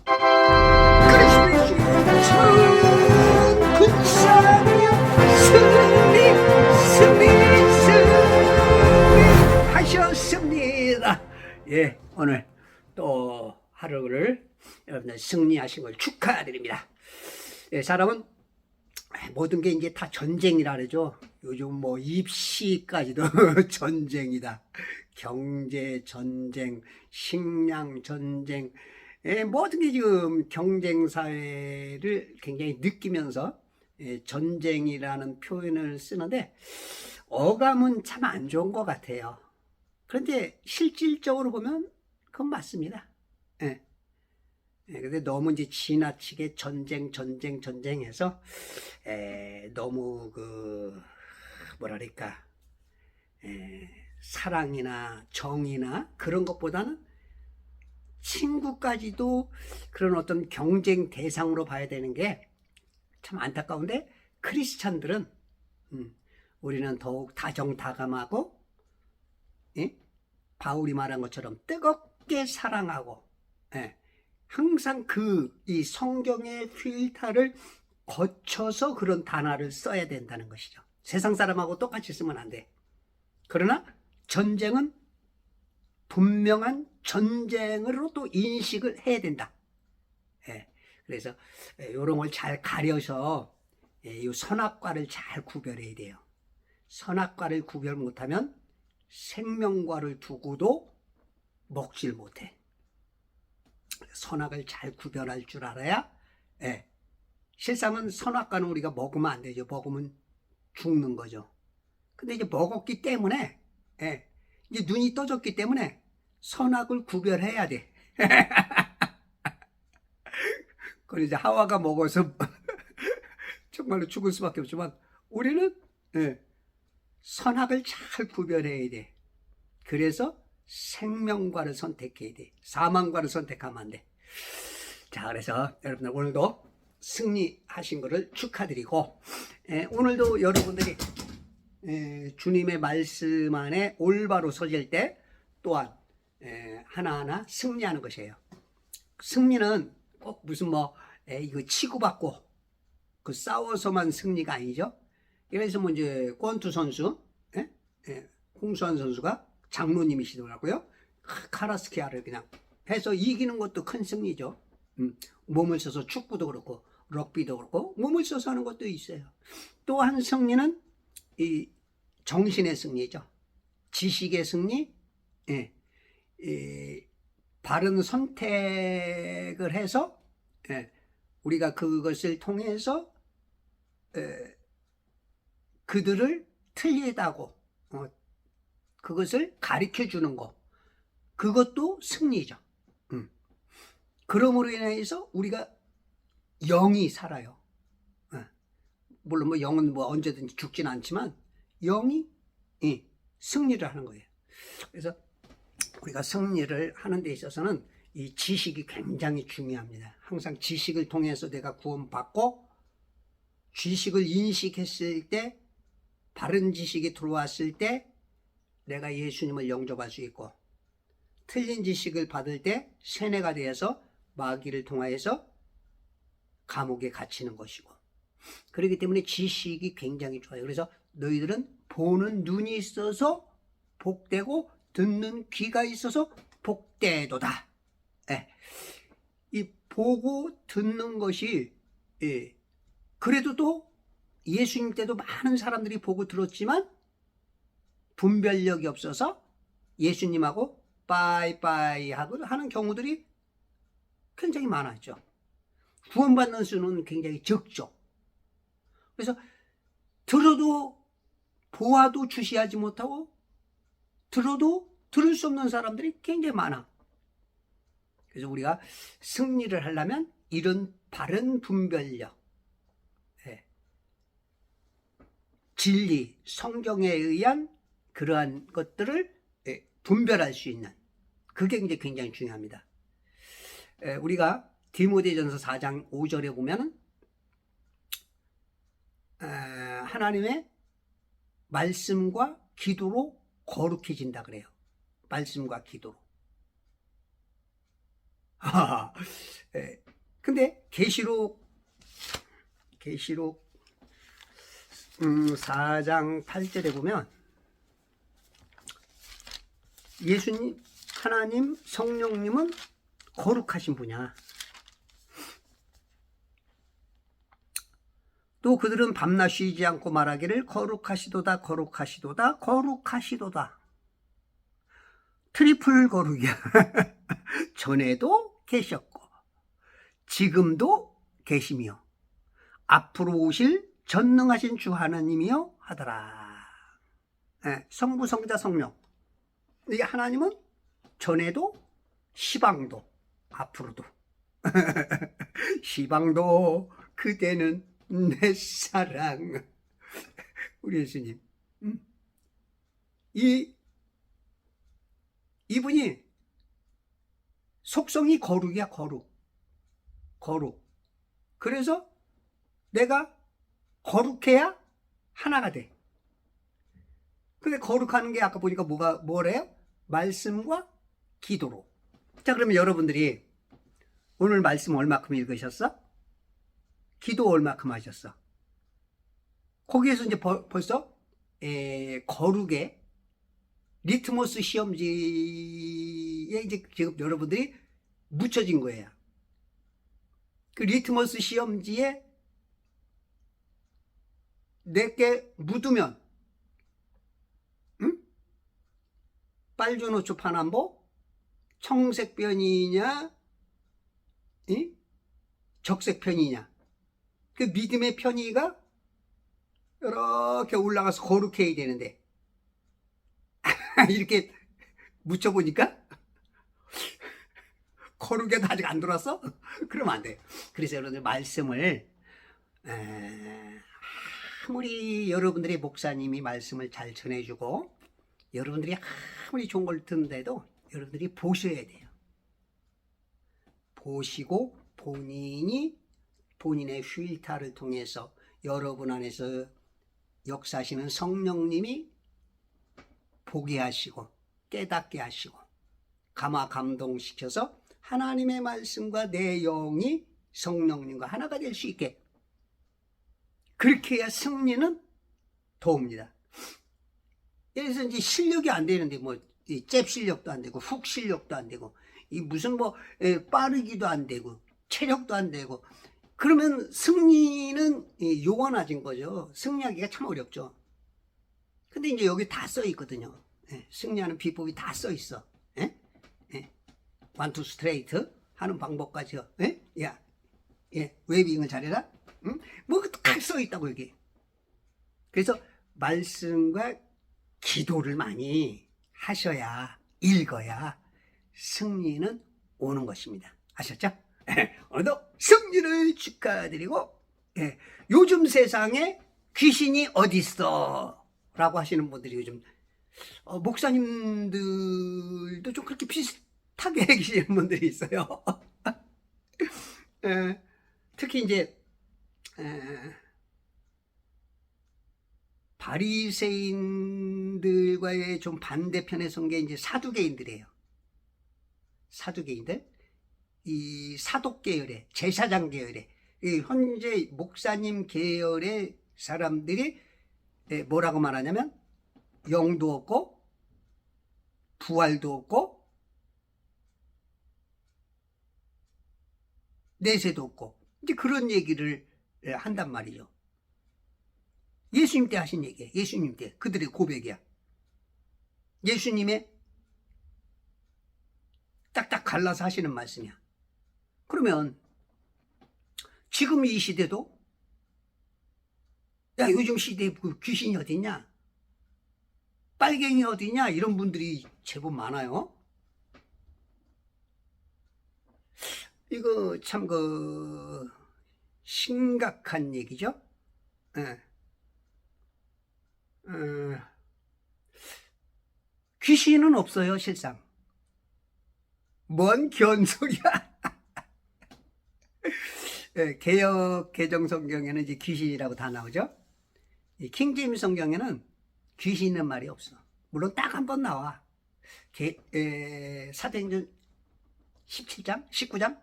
그리스도의 전 군사력 승리하셨습니다. 예, 오늘 또 하루를 여러분들 승리하신 걸 축하드립니다. 예, 사람은 모든 게 이제 다 전쟁이라 그러죠. 요즘 뭐 입시까지도 전쟁이다. 경제 전쟁, 식량 전쟁, 예, 모든 게 지금 경쟁 사회를 굉장히 느끼면서 전쟁이라는 표현을 쓰는데 어감은 참 안 좋은 것 같아요. 그런데 실질적으로 보면 그건 맞습니다. 예. 근데 너무 이제 지나치게 전쟁해서 너무 뭐랄까 사랑이나 정이나 그런 것보다는 친구까지도 그런 어떤 경쟁 대상으로 봐야 되는 게 참 안타까운데, 크리스찬들은 우리는 더욱 다정다감하고, 예? 바울이 말한 것처럼 뜨겁게 사랑하고, 예? 항상 이 성경의 필터를 거쳐서 그런 단어를 써야 된다는 것이죠. 세상 사람하고 똑같이 쓰면 안 돼. 그러나 전쟁은 분명한 전쟁으로 또 인식을 해야 된다. 예. 그래서 이런 걸 잘 가려서 이 선악과를 잘 구별해야 돼요. 선악과를 구별 못하면 생명과를 두고도 먹질 못해. 선악을 잘 구별할 줄 알아야, 예. 실상은 선악과는 우리가 먹으면 안 되죠. 먹으면 죽는 거죠. 근데 이제 먹었기 때문에, 예. 이제 눈이 떠졌기 때문에 선악을 구별해야 돼. 그건 이제 하와가 먹어서 정말로 죽을 수밖에 없지만 우리는 선악을 잘 구별해야 돼. 그래서 생명과를 선택해야 돼. 사망과를 선택하면 안 돼. 자, 그래서 여러분들 오늘도 승리하신 것을 축하드리고, 오늘도 여러분들이 주님의 말씀 안에 올바로 서질 때 또한 하나하나 승리하는 것이에요. 승리는 꼭 무슨 이거 치고받고 싸워서만 승리가 아니죠. 그래서 이제 권투 선수, 홍수환 선수가 장로님이시더라고요. 카라스키아를 그냥 해서 이기는 것도 큰 승리죠. 몸을 써서 축구도 그렇고 럭비도 그렇고 몸을 써서 하는 것도 있어요. 또 한 승리는 이 정신의 승리죠. 지식의 승리, 바른 선택을 해서 우리가 그것을 통해서 그들을 틀리다고 그것을 가르쳐 주는 것, 그것도 승리죠. 그러므로 인해서 우리가 영이 살아요. 물론 영은 언제든지 죽진 않지만 영이 승리를 하는 거예요. 그래서 우리가 승리를 하는 데 있어서는 이 지식이 굉장히 중요합니다. 항상 지식을 통해서 내가 구원받고 지식을 인식했을 때, 바른 지식이 들어왔을 때 내가 예수님을 영접할 수 있고, 틀린 지식을 받을 때 세뇌가 되어서 마귀를 통하여서 감옥에 갇히는 것이고, 그렇기 때문에 지식이 굉장히 좋아요. 그래서 너희들은 보는 눈이 있어서 복되고 듣는 귀가 있어서 복되도다. 이 보고 듣는 것이, 그래도 또 예수님 때도 많은 사람들이 보고 들었지만 분별력이 없어서 예수님하고 빠이빠이 하고 하는 경우들이 굉장히 많았죠. 구원받는 수는 굉장히 적죠. 그래서 들어도 보아도 주시하지 못하고 들어도 들을 수 없는 사람들이 굉장히 많아. 그래서 우리가 승리를 하려면 이런 바른 분별력, 진리, 성경에 의한 그러한 것들을 분별할 수 있는, 그게 이제 굉장히 중요합니다. 우리가 디모데전서 4장 5절에 보면은 하나님의 말씀과 기도로 거룩해진다 그래요. 말씀과 기도로. 근데 계시록 4장 8절에 보면 예수님, 하나님, 성령님은 거룩하신 분이야. 또 그들은 밤낮 쉬지 않고 말하기를 거룩하시도다, 거룩하시도다, 거룩하시도다. 트리플 거룩이야. 전에도 계셨고 지금도 계시며 앞으로 오실 전능하신 주 하나님이여 하더라. 네, 성부, 성자, 성령. 이 하나님은 전에도 시방도 앞으로도 시방도 그대는 내 사랑. 우리 예수님, 이분이 속성이 거룩이야. 거룩. 그래서 내가 거룩해야 하나가 돼. 근데 거룩하는 게 아까 보니까 뭐래요? 말씀과 기도로. 자, 그러면 여러분들이 오늘 말씀 얼마큼 읽으셨어? 기도 얼마큼 하셨어? 거기에서 이제 벌써 거룩의 리트머스 시험지에 이제 지금 여러분들이 묻혀진 거예요. 그 리트머스 시험지에 내게 묻으면, 응? 빨주노초 파남보, 청색변이냐, 응? 적색편이냐. 그 믿음의 편의가 이렇게 올라가서 거룩해야 되는데 이렇게 묻혀보니까 거룩에도 아직 안 들어왔어? 그러면 안 돼. 그래서 여러분들 말씀을 아무리 여러분들의 목사님이 말씀을 잘 전해주고 여러분들이 아무리 좋은 걸 듣는데도 여러분들이 보셔야 돼요. 보시고 본인의 필터를 통해서 여러분 안에서 역사하시는 성령님이 보게 하시고 깨닫게 하시고 감동시켜서 하나님의 말씀과 내 영이 성령님과 하나가 될 수 있게, 그렇게 해야 승리는 도웁니다. 그래서 이제 실력이 안 되는데 잽 실력도 안 되고 훅 실력도 안 되고 무슨 빠르기도 안 되고 체력도 안 되고 그러면 승리는 요원해진 거죠. 승리하기가 참 어렵죠. 근데 이제 여기 다 써 있거든요. 승리하는 비법이 다 써 있어. 원투 스트레이트 하는 방법까지요. 웨빙을 잘해라. 다 써 있다고 여기. 그래서 말씀과 기도를 많이 하셔야, 읽어야 승리는 오는 것입니다. 아셨죠? 오늘도 승리를 축하드리고, 요즘 세상에 귀신이 어딨어? 라고 하시는 분들이 요즘, 목사님들도 좀 그렇게 비슷하게 계시는 분들이 있어요. 특히 이제, 바리새인들과의 좀 반대편에 선 게 이제 사두개인들이에요. 사두개인들. 이 사독 계열의, 제사장 계열의, 현재 목사님 계열의 사람들이 뭐라고 말하냐면 영도 없고 부활도 없고 내세도 없고 이제 그런 얘기를 한단 말이죠. 예수님 때 하신 얘기야. 예수님 때 그들의 고백이야. 예수님의 딱딱 갈라서 하시는 말씀이야. 그러면 지금 이 시대도 야 요즘 시대에 그 귀신이 어딨냐, 빨갱이 어디냐, 이런 분들이 제법 많아요. 이거 참 심각한 얘기죠. 귀신은 없어요. 실상 뭔 견소리야. 개역 개정 성경에는 이제 귀신이라고 다 나오죠. 이 킹제임스 성경에는 귀신 있는 말이 없어. 물론 딱 한 번 나와. 사도행전 17장, 19장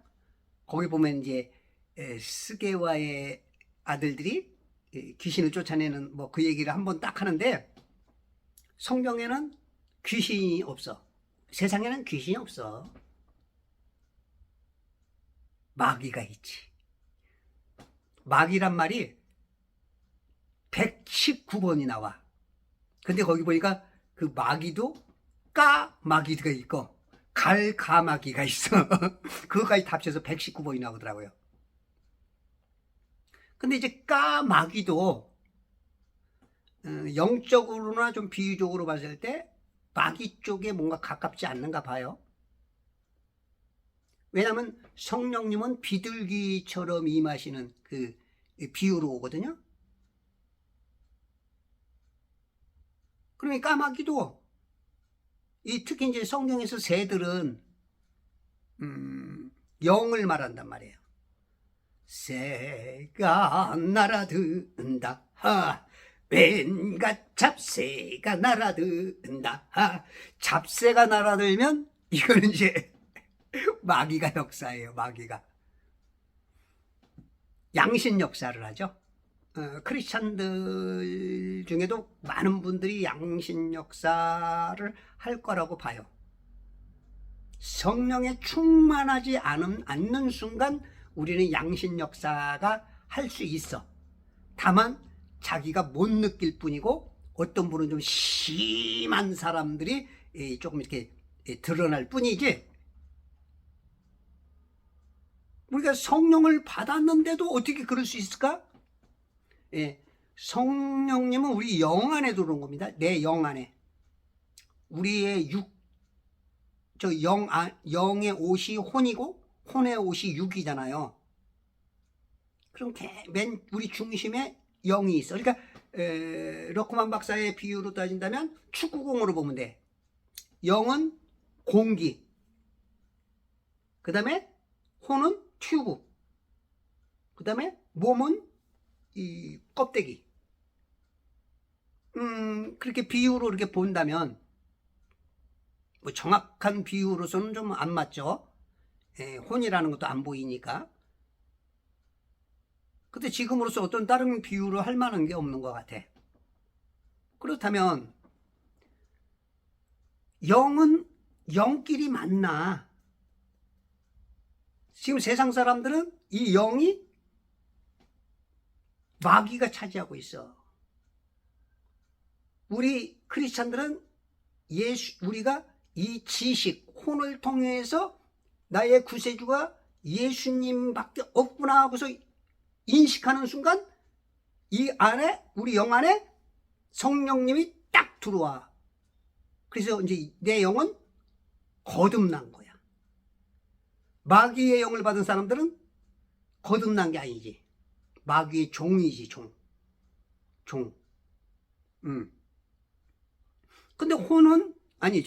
거기 보면 이제 스게와의 아들들이 귀신을 쫓아내는 뭐 그 얘기를 한번 딱 하는데, 성경에는 귀신이 없어. 세상에는 귀신이 없어. 마귀가 있지. 마귀란 말이 119번이 나와. 근데 거기 보니까 그 마귀도 까마귀가 있고 갈가마귀가 있어. 그거까지 합쳐서 119번이 나오더라고요. 근데 이제 까마귀도 영적으로나 좀 비유적으로 봤을 때 마귀 쪽에 뭔가 가깝지 않는가 봐요. 왜냐하면 성령님은 비둘기처럼 임하시는 그 비유로 오거든요. 그러니까 까마귀도 특히 이제 성경에서 새들은 영을 말한단 말이에요. 새가 날아든다. 왠가 잡새가 날아든다. 잡새가 날아들면 이거는 이제 마귀가 역사예요. 마귀가 양신 역사를 하죠. 크리스찬들 중에도 많은 분들이 양신 역사를 할 거라고 봐요. 성령에 충만하지 않는 순간 우리는 양신 역사가 할 수 있어. 다만 자기가 못 느낄 뿐이고, 어떤 분은 좀 심한 사람들이 조금 이렇게 드러날 뿐이지, 우리가 성령을 받았는데도 어떻게 그럴 수 있을까? 성령님은 우리 영 안에 들어온 겁니다. 내 영 안에. 우리의 영의 옷이 혼이고 혼의 옷이 육이잖아요. 그럼 맨 우리 중심에 영이 있어. 그러니까 러크만 박사의 비유로 따진다면 축구공으로 보면 돼. 영은 공기, 그 다음에 혼은 튜브, 그 다음에 몸은 이 껍데기. 그렇게 비유로 이렇게 본다면, 뭐 정확한 비유로서는 좀 안 맞죠. 혼이라는 것도 안 보이니까. 근데 지금으로서 어떤 다른 비유로 할 만한 게 없는 것 같아. 그렇다면 영은 영끼리 만나. 지금 세상 사람들은 이 영이 마귀가 차지하고 있어. 우리 크리스찬들은 우리가 이 지식, 혼을 통해서 나의 구세주가 예수님밖에 없구나 하고서 인식하는 순간 이 안에, 우리 영 안에 성령님이 딱 들어와. 그래서 이제 내 영은 거듭난 거야. 마귀의 영을 받은 사람들은 거듭난 게 아니지. 마귀의 종이지, 종. 근데 혼은, 아니,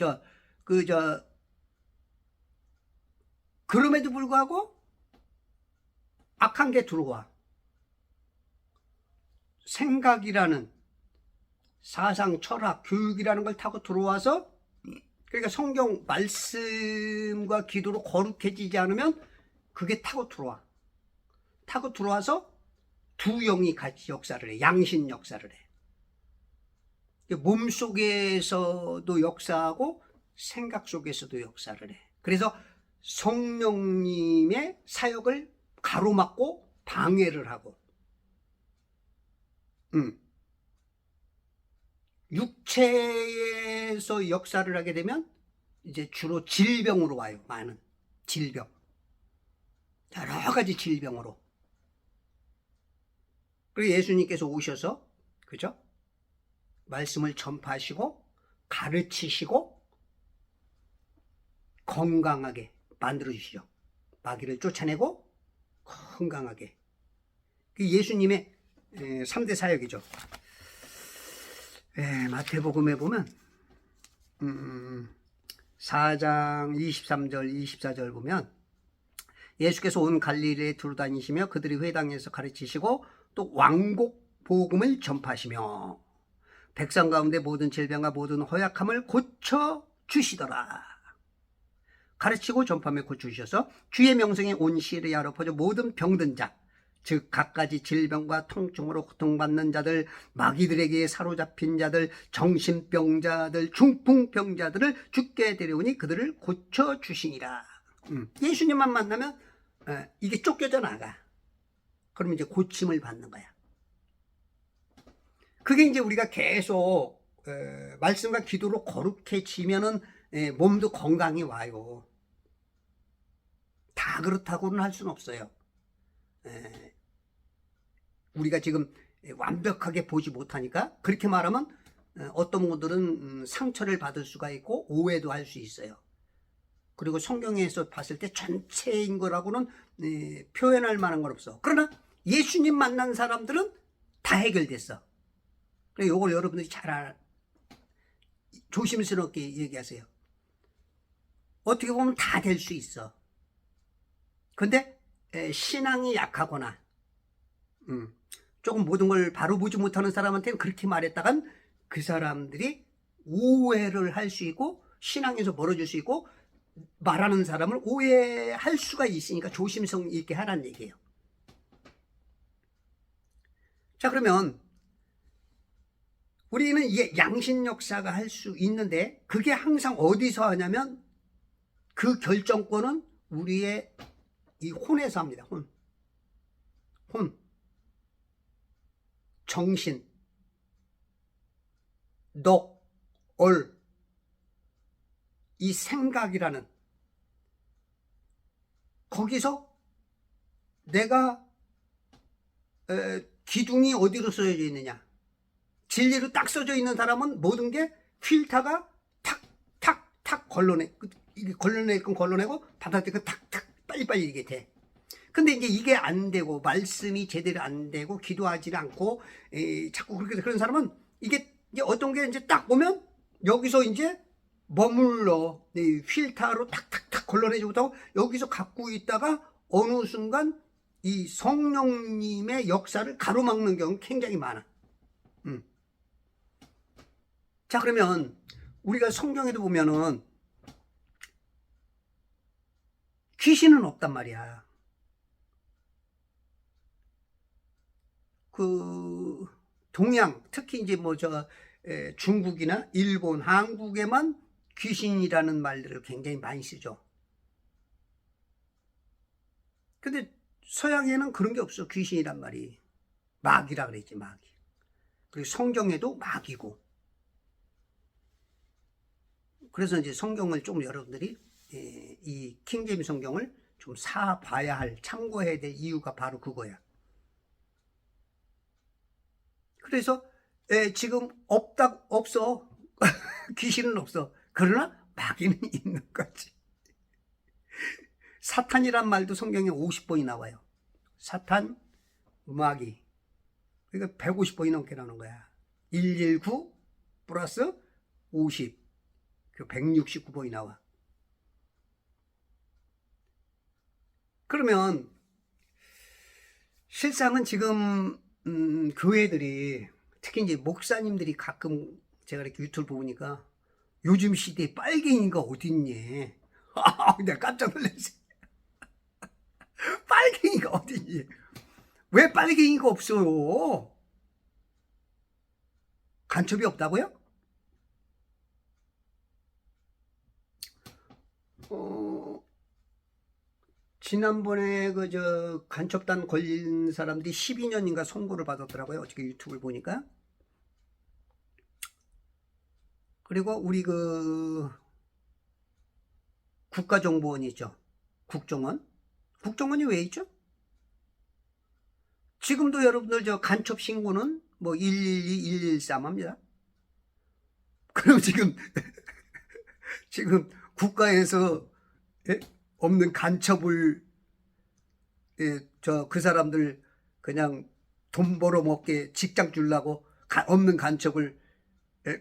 그럼에도 불구하고 악한 게 들어와. 생각이라는 사상, 철학, 교육이라는 걸 타고 들어와서, 그러니까 성경 말씀과 기도로 거룩해지지 않으면 그게 타고 들어와. 타고 들어와서 두 영이 같이 역사를 해. 양신 역사를 해. 몸 속에서도 역사하고 생각 속에서도 역사를 해. 그래서 성령님의 사역을 가로막고 방해를 하고, 육체에서 역사를 하게 되면 이제 주로 질병으로 와요. 많은 질병, 여러 가지 질병으로. 그리고 예수님께서 오셔서, 그죠? 말씀을 전파하시고 가르치시고 건강하게 만들어주시죠. 마귀를 쫓아내고 건강하게. 그 예수님의 3대 사역이죠. 마태복음에 보면 4장 23절 24절 보면 예수께서 온 갈릴리에 두루다니시며 그들이 회당에서 가르치시고 또 왕국 복음을 전파하시며 백성 가운데 모든 질병과 모든 허약함을 고쳐 주시더라. 가르치고 전파하며 고쳐주셔서 주의 명성이 온 시리아로 퍼져 모든 병든 자, 즉 갖가지 질병과 통증으로 고통받는 자들, 마귀들에게 사로잡힌 자들, 정신병자들, 중풍병자들을 주께 데려오니 그들을 고쳐주시니라. 예수님만 만나면 이게 쫓겨져 나가. 그러면 이제 고침을 받는 거야. 그게 이제 우리가 계속 말씀과 기도로 거룩해지면은 몸도 건강이 와요. 다 그렇다고는 할 수는 없어요. 우리가 지금 완벽하게 보지 못하니까 그렇게 말하면 어떤 분들은 상처를 받을 수가 있고 오해도 할 수 있어요. 그리고 성경에서 봤을 때 전체인 거라고는 표현할 만한 건 없어. 그러나 예수님 만난 사람들은 다 해결됐어. 그래서 이걸 여러분들이 잘 조심스럽게 얘기하세요. 어떻게 보면 다 될 수 있어. 근데 신앙이 약하거나 조금 모든 걸 바로 보지 못하는 사람한테는 그렇게 말했다간 그 사람들이 오해를 할 수 있고 신앙에서 멀어질 수 있고 말하는 사람을 오해할 수가 있으니까 조심성 있게 하라는 얘기예요. 자, 그러면 우리는 이게 양신 역사가 할 수 있는데 그게 항상 어디서 하냐면 그 결정권은 우리의 이 혼에서 합니다. 혼. 정신, 덕, 얼, 이 생각이라는 거기서 내가 기둥이 어디로 써져 있느냐. 진리로 딱 써져 있는 사람은 모든 게 필터가 탁탁탁 걸러내고 받아들이고 탁탁 빨리빨리 이게 돼. 근데 이제 이게 안 되고 말씀이 제대로 안 되고 기도하지 않고 자꾸 그렇게 그런 사람은 이게 이제 어떤 게 이제 딱 오면 여기서 이제 머물러 필터로 탁탁탁 걸러내지 못하고 여기서 갖고 있다가 어느 순간 이 성령님의 역사를 가로막는 경우는 굉장히 많아. 자, 그러면 우리가 성경에도 보면은 귀신은 없단 말이야. 그 동양 특히 이제 중국이나 일본, 한국에만 귀신이라는 말들을 굉장히 많이 쓰죠. 근데 서양에는 그런 게 없어. 귀신이란 말이 마귀라 그랬지, 마귀. 그리고 성경에도 마귀고. 그래서 이제 성경을 좀 여러분들이 이 킹제임스 성경을 좀 봐야 할, 참고해야 될 이유가 바로 그거야. 그래서 지금 없어. 귀신은 없어. 그러나 마귀는 있는 거지. 사탄이란 말도 성경에 50번이 나와요. 사탄, 마귀. 그러니까 150번이 넘게 나오는 거야. 119 플러스 50. 그 169번이 나와. 그러면 실상은 지금 교회들이 특히 이제 목사님들이 가끔 제가 이렇게 유튜브 보니까 요즘 시대에 빨갱이가 어딨니? 내가 깜짝 놀랐어. 빨갱이가 어딨니? 왜 빨갱이가 없어요? 간첩이 없다고요? 지난번에 간첩단 걸린 사람들이 12년인가 선고를 받았더라고요. 어저께 유튜브를 보니까. 그리고 우리 국가정보원이 있죠. 국정원이 왜 있죠? 지금도 여러분들 간첩 신고는 112, 113 합니다. 그럼 지금 국가에서 없는 간첩을 그 사람들 그냥 돈 벌어먹게 직장 주려고 없는 간첩을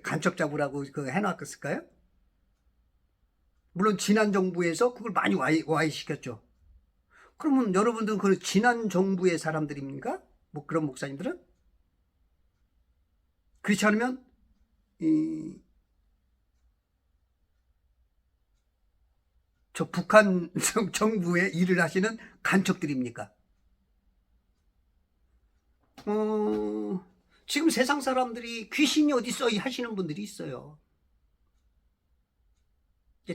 간첩 잡으라고 해놨을까요? 물론 지난 정부에서 그걸 많이 와해시켰죠. 그러면 여러분들은 그 지난 정부의 사람들입니까? 그런 목사님들은? 그렇지 않으면 저 북한 정부에 일을 하시는 간첩들입니까? 지금 세상 사람들이 귀신이 어디 있어 하시는 분들이 있어요.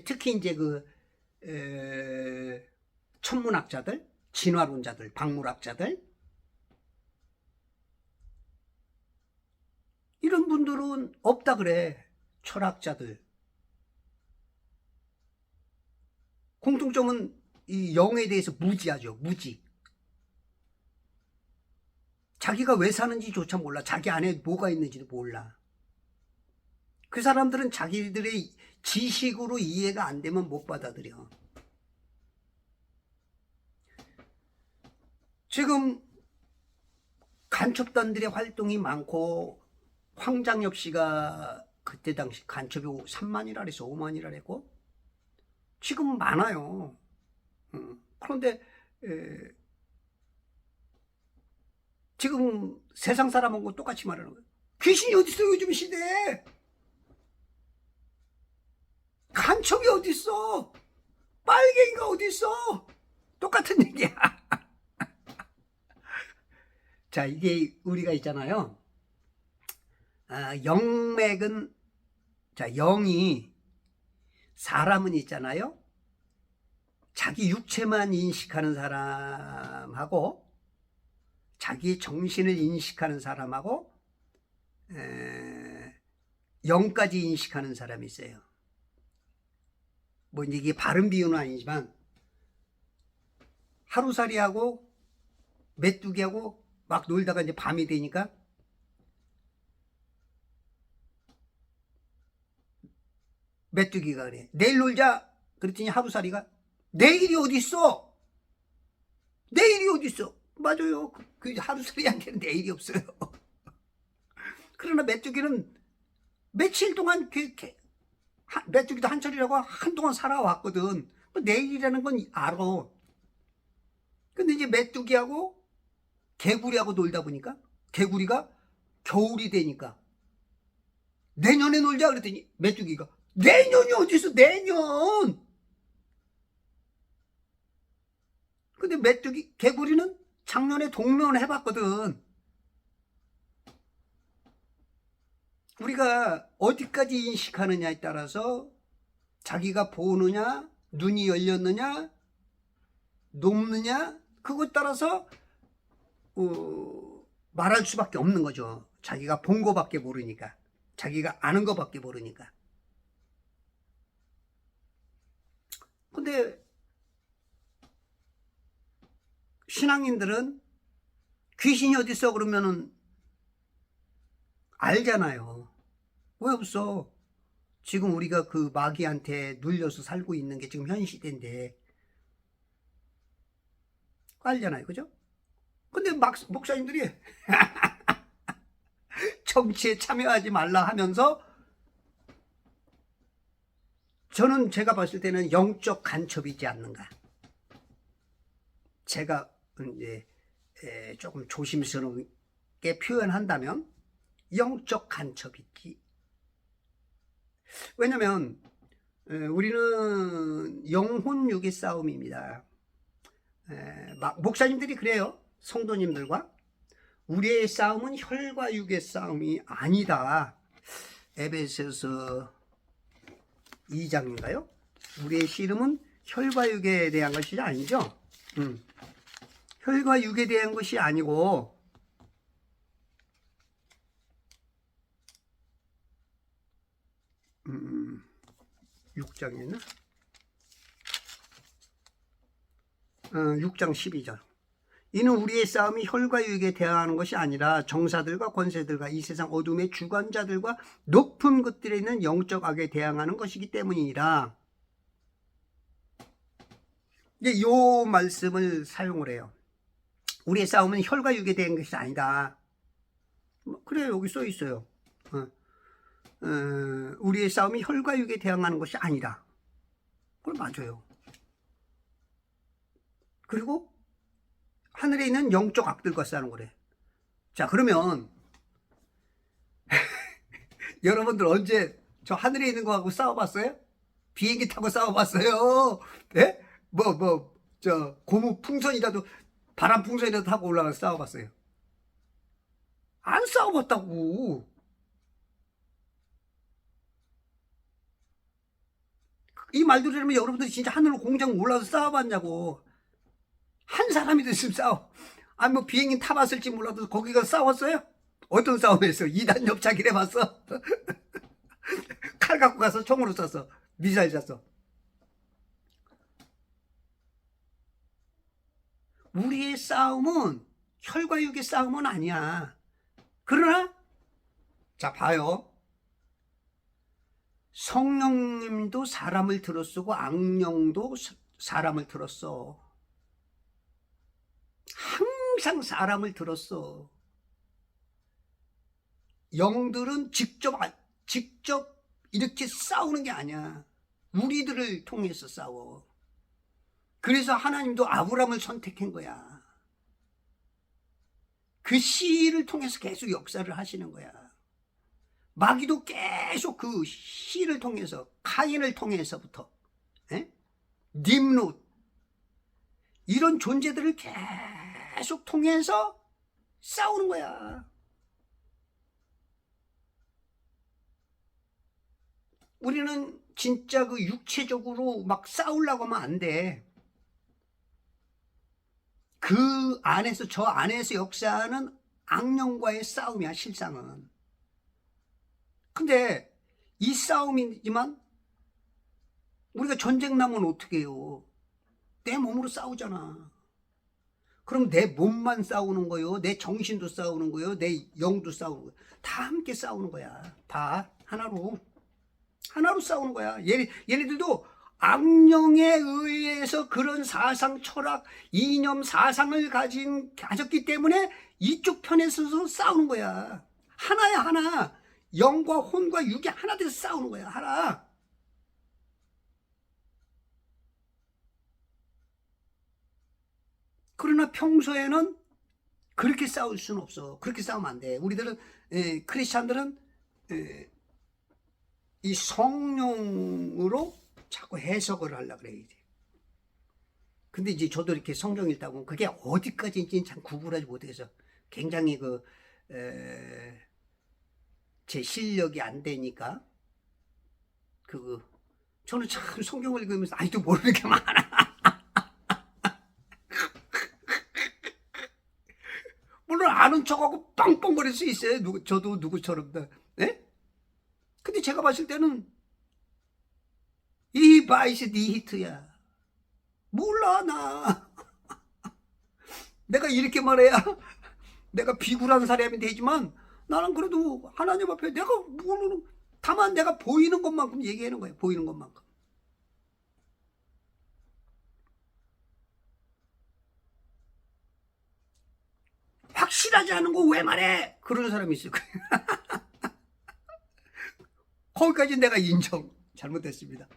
특히 이제 천문학자들, 진화론자들, 박물학자들, 이런 분들은 없다 그래. 철학자들. 공통점은 이 영에 대해서 무지하죠. 무지. 자기가 왜 사는지조차 몰라. 자기 안에 뭐가 있는지도 몰라. 그 사람들은 자기들의 지식으로 이해가 안 되면 못 받아들여. 지금 간첩단들의 활동이 많고, 황장엽 씨가 그때 당시 간첩이 3만이라 그래서 5만이라 그랬고, 지금 많아요. 그런데 지금 세상 사람하고 똑같이 말하는 거예요. 귀신이 어디 있어 요즘 시대에. 간첩이 어디 있어. 빨갱이가 어디 있어. 똑같은 얘기야. 자, 이게 우리가 있잖아요. 영맥은, 자, 영이, 사람은 있잖아요. 자기 육체만 인식하는 사람하고, 자기 정신을 인식하는 사람하고, 영까지 인식하는 사람이 있어요. 뭐 이게 바른 비유는 아니지만, 하루살이하고 메뚜기하고 막 놀다가 이제 밤이 되니까 메뚜기가 그래. 내일 놀자. 그랬더니 하루살이가 내일이 어디 있어? 내일이 어디 있어? 맞아요. 그 하루살이한테는 내일이 없어요. 그러나 메뚜기는 며칠 동안 메뚜기도 한철이라고 한동안 살아왔거든. 내일이라는 건 알아. 근데 이제 메뚜기하고 개구리하고 놀다 보니까 개구리가 겨울이 되니까 내년에 놀자 그랬더니 메뚜기가 내년이 어디 있어? 내년. 근데 개구리는 작년에 동면을 해봤거든. 우리가 어디까지 인식하느냐에 따라서 자기가 보느냐, 눈이 열렸느냐, 높느냐, 그것 따라서 말할 수밖에 없는 거죠. 자기가 본 거밖에 모르니까. 자기가 아는 거밖에 모르니까. 근데 신앙인들은 귀신이 어디 있어 그러면은 알잖아요. 왜 없어? 지금 우리가 그 마귀한테 눌려서 살고 있는 게 지금 현 시대인데 알잖아요. 그죠? 근데 목사님들이 정치에 참여하지 말라 하면서 저는 제가 봤을 때는 영적 간첩이지 않는가. 제가 이제 조금 조심스럽게 표현한다면 영적 간첩이지. 왜냐면 우리는 영혼 육의 싸움입니다. 목사님들이 그래요. 성도님들과 우리의 싸움은 혈과 육의 싸움이 아니다. 에베소서 2장인가요? 우리의 씨름은 혈과 육에 대한 것이 아니죠. 혈과 육에 대한 것이 아니고 6장이었나? 6장 12절. 이는 우리의 싸움이 혈과 육에 대항하는 것이 아니라 정사들과 권세들과 이 세상 어둠의 주관자들과 높은 것들에 있는 영적 악에 대항하는 것이기 때문이니라. 이제 이 말씀을 사용을 해요. 우리의 싸움은 혈과 육에 대한 것이 아니다. 그래, 여기 써 있어요. 우리의 싸움이 혈과 육에 대항하는 것이 아니다. 그건 맞아요. 그리고 하늘에 있는 영적 악들과 싸우는 거래. 자, 그러면 여러분들 언제 저 하늘에 있는 거하고 싸워봤어요? 비행기 타고 싸워봤어요? 예? 고무 풍선이라도, 바람 풍선이라도 타고 올라가서 싸워봤어요? 안 싸워봤다고. 이 말도 들으면 여러분들이 진짜 하늘로 공장 올라서 싸워봤냐고. 한 사람이 됐으면 싸워. 아니, 뭐 비행기 타봤을지 몰라도 거기 가서 싸웠어요? 어떤 싸움했어? 2단 협착이래 봤어? 칼 갖고 가서 총으로 쐈어. 미사일 쐈어. 우리의 싸움은 혈과 육의 싸움은 아니야. 그러나 자 봐요. 성령님도 사람을 들어쓰고 악령도 사람을 들었어. 항상 사람을 들었어. 영들은 직접 이렇게 싸우는 게 아니야. 우리들을 통해서 싸워. 그래서 하나님도 아브라함을 선택한 거야. 그 씨를 통해서 계속 역사를 하시는 거야. 마귀도 계속 그 씨를 통해서, 카인을 통해서부터, 님롯, 이런 존재들을 계속 통해서 싸우는 거야. 우리는 진짜 그 육체적으로 막 싸우려고 하면 안 돼. 그 안에서, 저 안에서 역사하는 악령과의 싸움이야, 실상은. 근데 이 싸움이지만 우리가 전쟁 나면 어떻게 해요? 내 몸으로 싸우잖아. 그럼 내 몸만 싸우는 거요, 내 정신도 싸우는 거요, 내 영도 싸우는 거요. 다 함께 싸우는 거야. 다 하나로 싸우는 거야. 얘네들도 악령에 의해서 그런 사상, 철학, 이념, 사상을 가졌기 때문에 이쪽 편에 서서 싸우는 거야. 하나야, 하나. 영과 혼과 육이 하나 돼서 싸우는 거야. 하나. 그러나 평소에는 그렇게 싸울 수는 없어. 그렇게 싸우면 안 돼. 우리들은, 크리스찬들은 이 성령으로 자꾸 해석을 하려고 그래. 근데 이제 저도 이렇게 성경 읽다 보면 그게 어디까지인지는 참 구분하지 못해서 굉장히 제 실력이 안 되니까 저는 참 성경을 읽으면서 아직도 모르는 게 많아. 물론 아는 척하고 뻥뻥거릴 수 있어요. 저도 누구처럼 다. 예? 근데 제가 봤을 때는 이 바이스 니히트야. 몰라 나. 내가 이렇게 말해야 내가 비굴한 사람이 되지만 나는 그래도 하나님 앞에 내가 모르는, 다만 내가 보이는 것만큼 얘기하는 거예요. 보이는 것만큼. 확실하지 않은 거 왜 말해? 그러는 사람이 있을 거예요. 거기까지 내가 인정. 잘못됐습니다.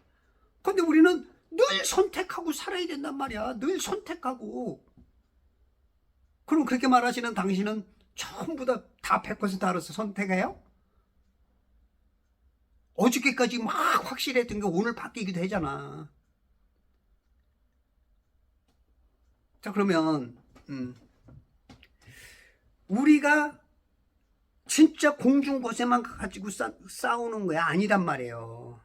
근데 우리는 늘 선택하고 살아야 된단 말이야. 늘 선택하고. 그럼 그렇게 말하시는 당신은 전부 다 100% 알아서 선택해요? 어저께까지 막 확실했던 게 오늘 바뀌기도 하잖아. 자, 그러면 우리가 진짜 공중고세만 가지고 싸우는 거야? 아니란 말이에요.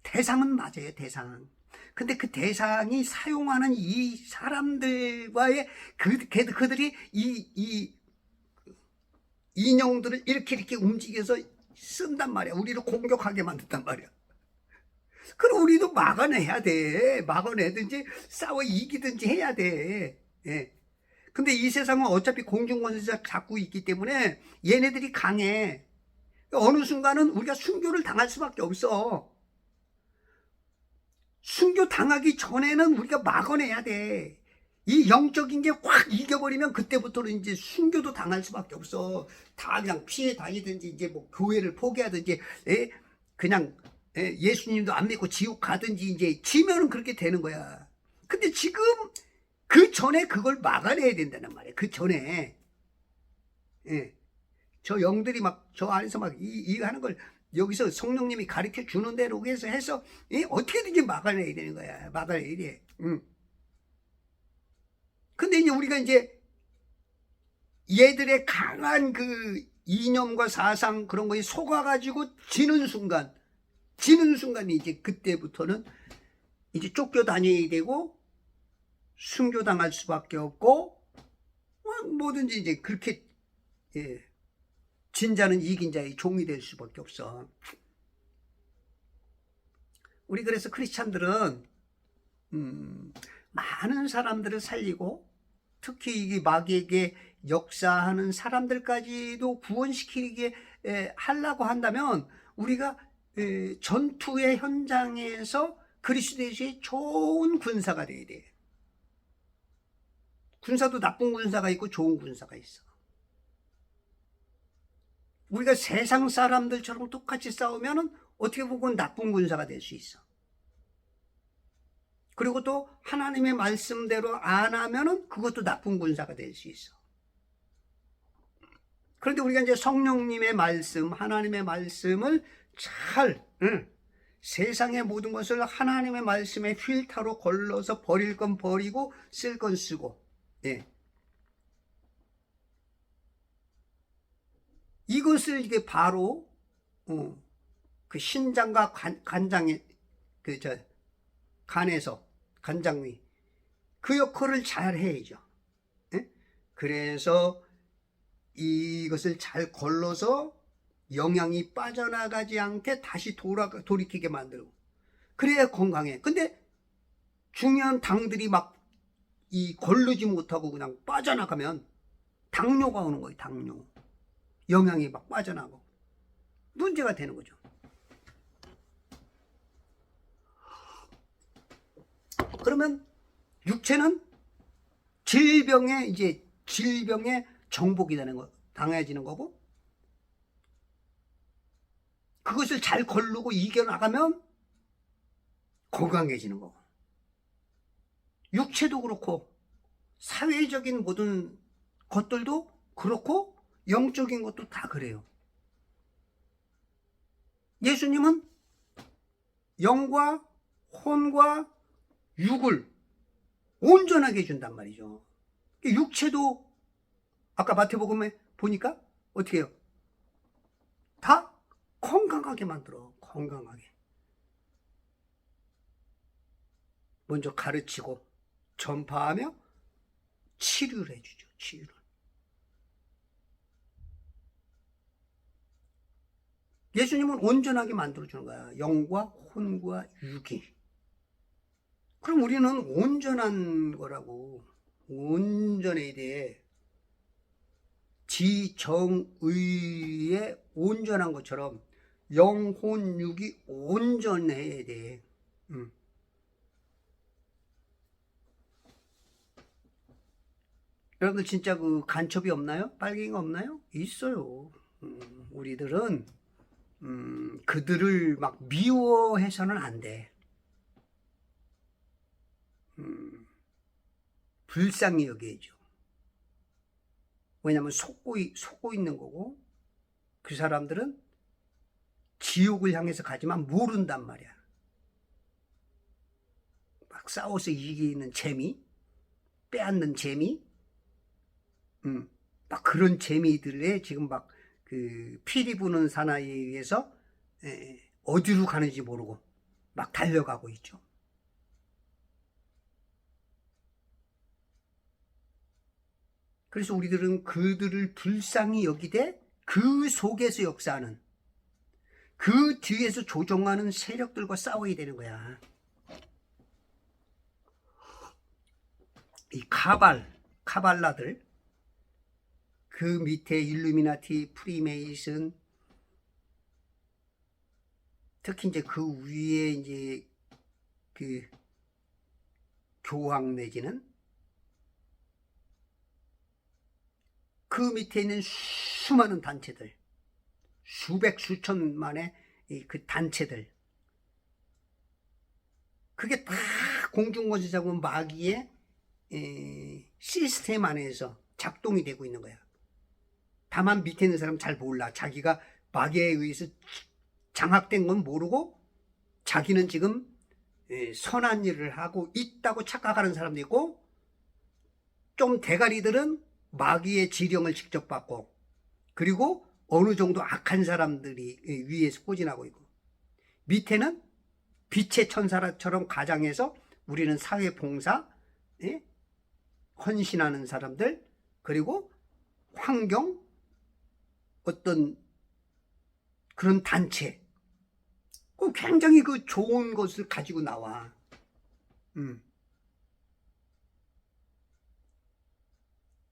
대상은 맞아요, 대상. 근데 그 대상이 사용하는 이 사람들과의 그들이 이 인형들을 이렇게 움직여서 쓴단 말이야. 우리를 공격하게 만든단 말이야. 그럼 우리도 막아내야 돼. 막아내든지 싸워 이기든지 해야 돼. 예. 근데 이 세상은 어차피 공중권세자 잡고 있기 때문에 얘네들이 강해. 어느 순간은 우리가 순교를 당할 수밖에 없어. 순교 당하기 전에는 우리가 막아내야 돼. 이 영적인 게 확 이겨버리면 그때부터는 이제 순교도 당할 수밖에 없어. 다 그냥 피해 다니든지 이제 뭐 교회를 포기하든지, 그냥 예수님도 안 믿고 지옥 가든지 이제 지면은 그렇게 되는 거야. 근데 지금 그 전에 그걸 막아내야 된다는 말이야. 그 전에. 저 영들이 막 저 안에서 막 이 하는 걸 여기서 성령님이 가르쳐 주는 대로 해서 어떻게든지 막아내야 되는 거야. 막아내야 돼. 근데 이제 우리가 이제 얘들의 강한 그 이념과 사상 그런 거에 속아가지고 지는 순간 이제 그때부터는 이제 쫓겨다녀야 되고 순교당할 수밖에 없고 뭐든지 이제 그렇게 진자는 이긴 자의 종이 될 수밖에 없어. 우리 그래서 크리스찬들은 많은 사람들을 살리고 특히 이 마귀에게 역사하는 사람들까지도 구원시키게 하려고 한다면 우리가 전투의 현장에서 그리스도의 좋은 군사가 돼야 돼. 군사도 나쁜 군사가 있고 좋은 군사가 있어. 우리가 세상 사람들처럼 똑같이 싸우면은 어떻게 보면 나쁜 군사가 될 수 있어. 그리고 또 하나님의 말씀대로 안 하면은 그것도 나쁜 군사가 될 수 있어. 그런데 우리가 이제 성령님의 말씀, 하나님의 말씀을 잘, 세상의 모든 것을 하나님의 말씀의 필터로 걸러서 버릴 건 버리고 쓸 건 쓰고, 이것을 이게 바로 그 신장과 간장의 간에서 간장의 그 역할을 잘 해야죠. 그래서 이것을 잘 걸러서 영양이 빠져나가지 않게 다시 돌이키게 만들고 그래야 건강해. 근데 중요한 당들이 막 이 걸르지 못하고 그냥 빠져나가면 당뇨가 오는 거예요. 당뇨. 영양이 막 빠져나가고 문제가 되는 거죠. 그러면 육체는 질병의 정복이 되는 거, 당해지는 거고, 그것을 잘 걸르고 이겨나가면 건강해지는 거고, 육체도 그렇고, 사회적인 모든 것들도 그렇고, 영적인 것도 다 그래요. 예수님은 영과 혼과 육을 온전하게 해준단 말이죠. 육체도 아까 마태복음에 보니까 어떻게 해요? 다 건강하게 만들어. 건강하게. 먼저 가르치고 전파하며 치료를 해주죠. 치유를. 예수님은 온전하게 만들어주는 거야. 영과 혼과 육이. 그럼 우리는 온전한 거라고. 온전해야 돼. 지정의에 온전한 것처럼 영혼 육이 온전해야 돼. 여러분들 진짜 그 간첩이 없나요? 빨갱이가 없나요? 있어요. 우리들은 그들을 막 미워해서는 안 돼. 불쌍히 여겨야죠. 왜냐하면 속고 있는 거고 그 사람들은 지옥을 향해서 가지만 모른단 말이야. 막 싸워서 이기는 재미, 빼앗는 재미, 막 그런 재미들에 지금 막 그 피리 부는 사나이에 의해서 어디로 가는지 모르고 막 달려가고 있죠. 그래서 우리들은 그들을 불쌍히 여기되 그 속에서 역사하는 그 뒤에서 조종하는 세력들과 싸워야 되는 거야. 이 카발라들, 그 밑에 일루미나티, 프리메이슨, 특히 이제 그 위에 이제 그 교황 내지는 그 밑에 있는 수많은 단체들, 수백 수천만의 그 단체들, 그게 다 공중권세 잡은 마귀의 시스템 안에서 작동이 되고 있는 거야. 다만 밑에 있는 사람은 잘 몰라. 자기가 마귀에 의해서 장악된 건 모르고 자기는 지금 선한 일을 하고 있다고 착각하는 사람도 있고, 좀 대가리들은 마귀의 지령을 직접 받고, 그리고 어느 정도 악한 사람들이 위에서 포진하고 있고, 밑에는 빛의 천사처럼 가장해서 우리는 사회봉사, 헌신하는 사람들, 그리고 환경, 어떤 그런 단체, 굉장히 그 좋은 것을 가지고 나와.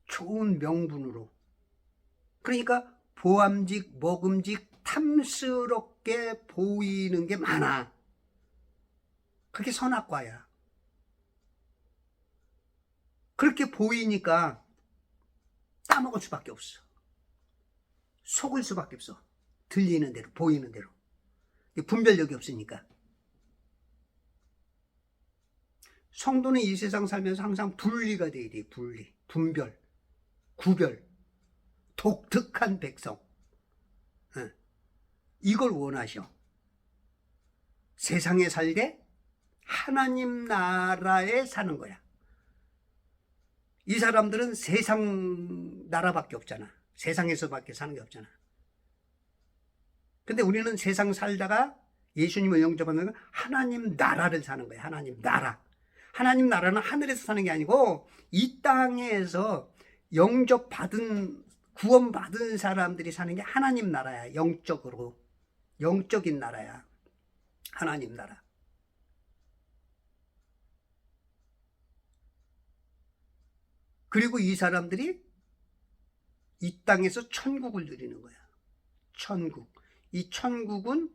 좋은 명분으로. 그러니까 보암직, 먹음직, 탐스럽게 보이는 게 많아. 그게 선악과야. 그렇게 보이니까 따먹을 수밖에 없어. 속을 수밖에 없어. 들리는 대로, 보이는 대로. 분별력이 없으니까. 성도는 이 세상 살면서 항상 분리가 돼야 돼. 분리, 분별, 구별, 독특한 백성. 이걸 원하셔. 세상에 살되 하나님 나라에 사는 거야. 이 사람들은 세상 나라밖에 없잖아. 세상에서밖에 사는 게 없잖아. 근데 우리는 세상 살다가 예수님을 영접하는 하나님 나라를 사는 거야. 하나님 나라. 하나님 나라는 하늘에서 사는 게 아니고 이 땅에서 영접받은, 구원받은 사람들이 사는 게 하나님 나라야. 영적으로. 영적인 나라야. 하나님 나라. 그리고 이 사람들이 이 땅에서 천국을 누리는 거야. 천국. 이 천국은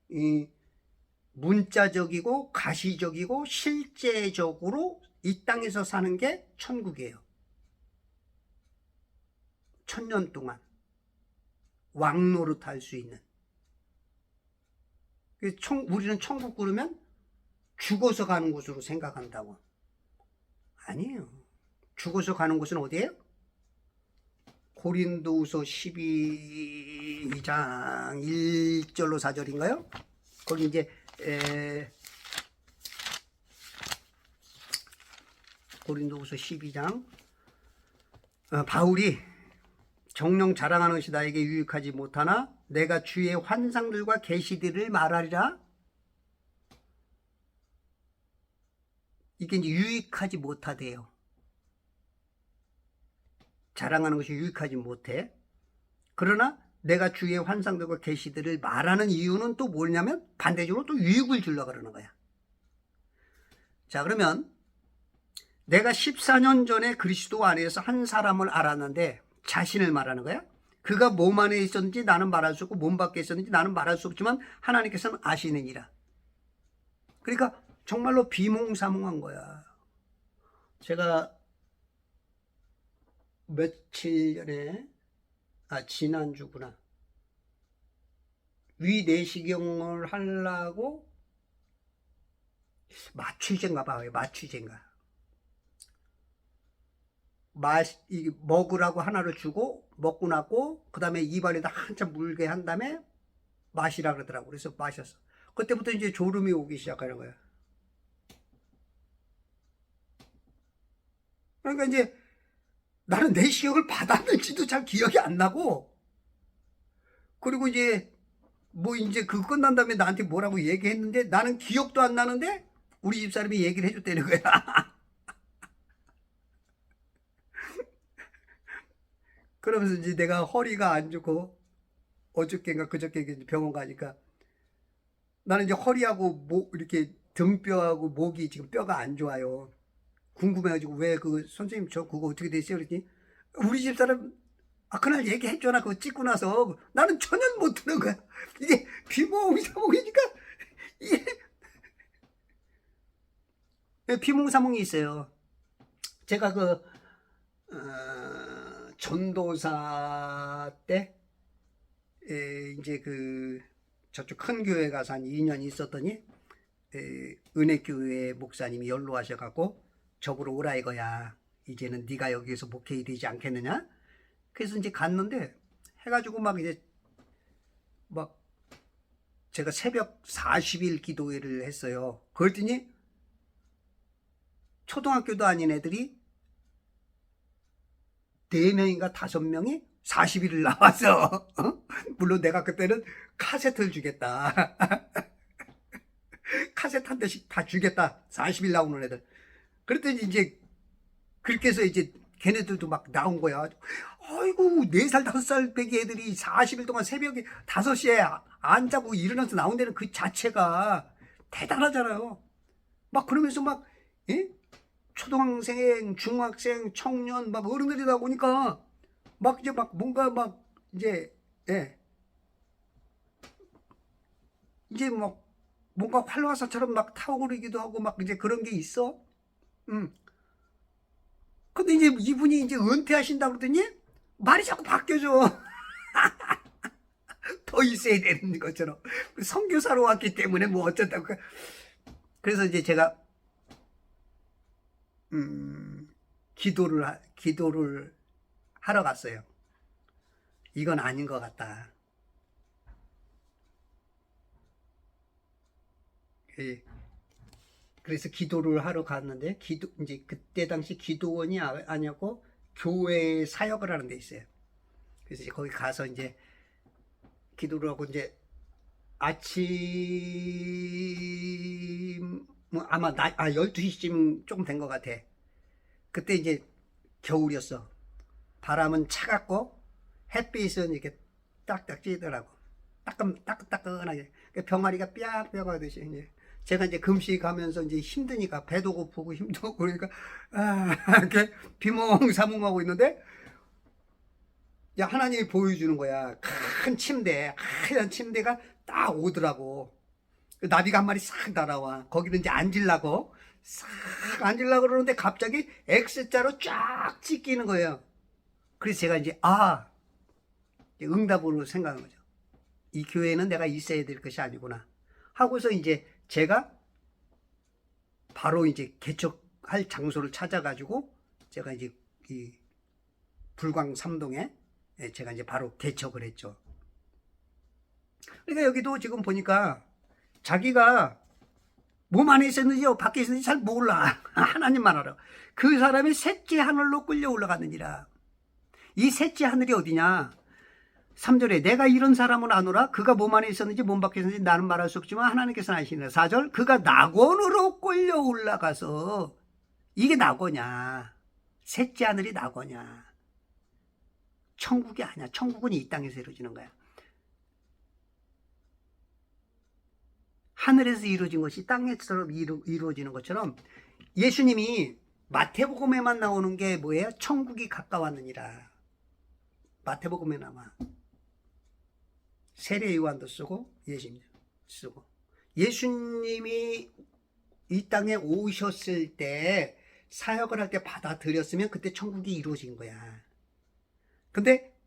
이 문자적이고 가시적이고 실제적으로 이 땅에서 사는 게 천국이에요. 1000년 동안 왕노릇 할 수 있는. 우리는 천국 그러면 죽어서 가는 곳으로 생각한다고. 아니에요. 죽어서 가는 곳은 어디예요? 고린도후서 12장 1절로 4절인가요? 거기 이제 고린도후서 12장 바울이 정령 자랑하는 것이 나에게 유익하지 못하나 내가 주의 환상들과 계시들을 말하리라. 이게 이제 유익하지 못하대요. 자랑하는 것이 유익하지 못해. 그러나 내가 주의 환상들과 계시들을 말하는 이유는 또 뭐냐면 반대적으로 또 유익을 주려고 그러는 거야. 자, 그러면 내가 14년 전에 그리스도 안에서 한 사람을 알았는데 자신을 말하는 거야. 그가 몸 안에 있었는지 나는 말할 수 없고 몸 밖에 있었는지 나는 말할 수 없지만 하나님께서는 아시느니라. 그러니까 정말로 비몽사몽한 거야. 제가 며칠 전에, 지난주구나. 위내시경을 하려고 마취제인가 봐요. 마취제인가. 먹으라고 하나를 주고 먹고 나고 그 다음에 입안에다 한참 물게 한 다음에 마시라 그러더라고. 그래서 마셨어. 그때부터 이제 졸음이 오기 시작하는 거야. 그러니까 이제 나는 내시경을 받았는지도 잘 기억이 안 나고, 그리고 이제 뭐 이제 그거 끝난 다음에 나한테 뭐라고 얘기했는데 나는 기억도 안 나는데 우리 집사람이 얘기를 해줬다는 거야. 그러면서 이제 내가 허리가 안 좋고 어저께인가 그저께 병원 가니까 나는 이제 허리하고 이렇게 등뼈하고 목이 지금 뼈가 안 좋아요. 궁금해가지고 왜 그 선생님 저 그거 어떻게 됐어요? 그랬더니 우리 집사람 그날 얘기했잖아. 그거 찍고 나서 나는 전혀 못 듣는 거야. 이게 비몽사몽이니까 이게 비몽사몽이 있어요. 제가 전도사 때 이제 저쪽 큰 교회 가서 한 2년 있었더니 은혜교회 목사님이 연로하셔갖고 저보러 오라 이거야. 이제는 네가 여기에서 목회해야 되지 않겠느냐? 그래서 이제 갔는데 해가지고 막 이제 막 제가 새벽 40일 기도회를 했어요. 그랬더니 초등학교도 아닌 애들이 4명인가 5명이 40일을 나와서 물론 내가 그때는 카세트를 주겠다. 카세트 한 대씩 다 주겠다. 40일 나오는 애들. 그랬더니 이제 그렇게 해서 이제 걔네들도 막 나온 거야. 아이고 4살 5살 배기 애들이 40일 동안 새벽에 5시에 안 자고 일어나서 나온다는 그 자체가 대단하잖아요. 막 그러면서 막 예? 초등학생, 중학생, 청년 막 어른들이 나오니까 막 이제 막 뭔가 막 이제 예. 이제 막 뭔가 활화사처럼 막 타오르기도 하고 막 이제 그런 게 있어. 근데 이제 이분이 이제 은퇴하신다고 그러더니 말이 자꾸 바뀌어져. 더 있어야 되는 것처럼. 선교사로 왔기 때문에 뭐 어쩌다고. 그래서 이제 제가 기도를 하러 갔어요. 이건 아닌 것 같다. 예. 그래서 기도를 하러 갔는데 이제 그때 당시 기도원이 아니었고 교회 사역을 하는 데 있어요. 그래서 이제 거기 가서 이제 기도를 하고 이제 아침 뭐 아마 12시쯤 조금 된 것 같아. 그때 이제 겨울이었어. 바람은 차갑고 햇빛은 이렇게 딱딱 찌더라고. 따끈따끈하게 병아리가 삐약삐약 하듯이 이제 제가 이제 금식하면서 이제 힘드니까 배도 고프고 힘도 없고 그러니까 이렇게 비몽사몽하고 있는데 야 하나님이 보여주는 거야. 큰 침대, 하얀 침대가 딱 오더라고. 나비가 한 마리 싹 날아와. 거기는 이제 앉으려고 싹 앉으려고 그러는데 갑자기 X자로 쫙 찢기는 거예요. 그래서 제가 이제 응답으로 생각한 거죠. 이 교회는 내가 있어야 될 것이 아니구나 하고서 이제 제가 바로 이제 개척할 장소를 찾아가지고 제가 이제 이 불광 3동에 제가 이제 바로 개척을 했죠. 그러니까 여기도 지금 보니까 자기가 몸 안에 있었는지 밖에 있었는지 잘 몰라. 하나님만 알아. 그 사람이 셋째 하늘로 끌려 올라갔느니라. 이 셋째 하늘이 어디냐? 3절에 내가 이런 사람은 아노라. 그가 몸 안에 있었는지 몸 밖에 있었는지 나는 말할 수 없지만 하나님께서는 아시느라. 4절 그가 낙원으로 끌려 올라가서 이게 낙원이야. 셋째 하늘이 낙원이야. 천국이 아니야. 천국은 이 땅에서 이루어지는 거야. 하늘에서 이루어진 것이 땅에서 이루어지는 것처럼 예수님이 마태복음에만 나오는 게 뭐예요? 천국이 가까웠느니라. 마태복음에 나와. 세례 요한도 쓰고 예수님도 쓰고. 예수님이 이 땅에 오셨을 때 사역을 할 때 받아들였으면 그때 천국이 이루어진 거야. 근데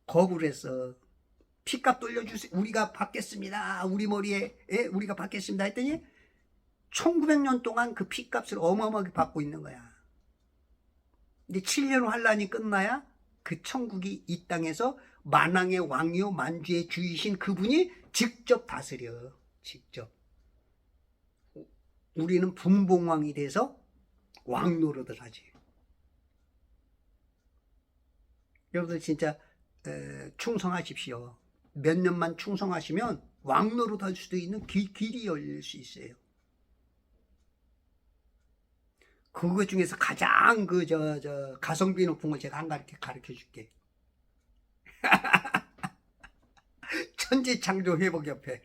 거부를 했어. 피값 돌려주세요. 우리가 받겠습니다. 우리 머리에 우리가 받겠습니다 했더니 1900년 동안 그 피값을 어마어마하게 받고 있는 거야. 근데 7년 환란이 끝나야 그 천국이 이 땅에서 만왕의 왕이요 만주의 주이신 그분이 직접 다스려. 직접. 우리는 분봉왕이 돼서 왕 노릇을 하지. 여러분들 진짜 충성하십시오. 몇 년만 충성하시면 왕 노릇 할 수도 있는 길이 열릴 수 있어요. 그것 중에서 가장 가성비 높은 걸 제가 한 가지 가르쳐 줄게. 천지창조회복협회.